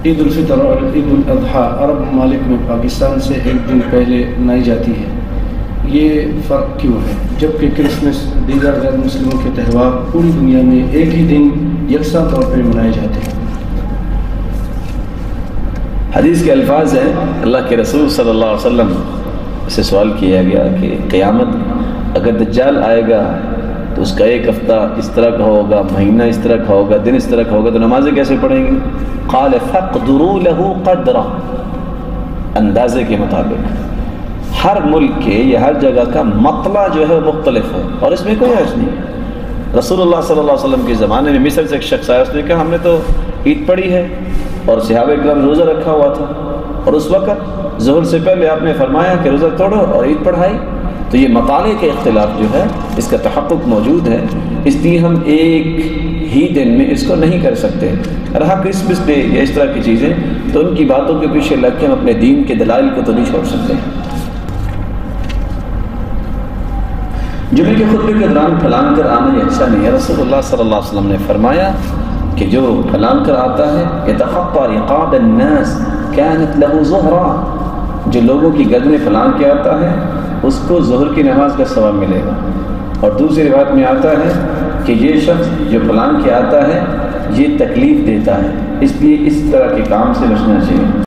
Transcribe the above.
عید الفطر اور عید الاضحیٰ عرب ممالک میں پاکستان سے ایک دن پہلے منائی جاتی ہے، یہ فرق کیوں ہے جبکہ کرسمس دیگر غیر مسلموں کے تہوار پوری دنیا میں ایک ہی دن یکساں طور پر منائے جاتے ہیں؟ حدیث کے الفاظ ہیں، اللہ کے رسول صلی اللہ علیہ وسلم سے سوال کیا گیا کہ قیامت اگر دجال آئے گا تو اس کا ایک ہفتہ اس طرح کا ہوگا، مہینہ اس طرح کا ہوگا، دن اس طرح کا ہوگا، تو نمازیں کیسے پڑھیں گے؟ قال فاقدروا له قدرا، اندازے کے مطابق۔ ہر ملک کے یا ہر جگہ کا مطلع جو ہے مختلف ہے اور اس میں کوئی حرج نہیں ہے۔ رسول اللہ صلی اللہ علیہ وسلم کے زمانے میں مصر سے ایک شخص آیا، اس نے کہا ہم نے تو عید پڑھی ہے اور صحابہ کرام روزہ رکھا ہوا تھا، اور اس وقت ظہر سے پہلے آپ نے فرمایا کہ روزہ توڑو اور عید پڑھائی، تو یہ مطالعے کے اختلاف جو ہے اس کا تحقق موجود ہے، اس لیے ہم ایک ہی دن میں اس کو نہیں کر سکتے۔ رہا کرسمس ڈے یا اس طرح کی چیزیں تو ان کی باتوں کے پیچھے لگ کے ہم اپنے دین کے دلائل کو تو نہیں چھوڑ سکتے۔ جمعے کے خطبے کے دوران پھلان کر آنا یہ اچھا نہیں ہے۔ رسول اللہ صلی اللہ علیہ وسلم نے فرمایا کہ جو پھلان کر آتا ہے یتخطى رقاب الناس كانت له ظهرا، جو لوگوں کی گردنیں پھلان کے آتا ہے اس کو ظہر کی نماز کا ثواب ملے گا۔ اور دوسری روایت میں آتا ہے کہ یہ شخص جو پھلان کے آتا ہے یہ تکلیف دیتا ہے، اس لیے اس طرح کے کام سے بچنا چاہیے۔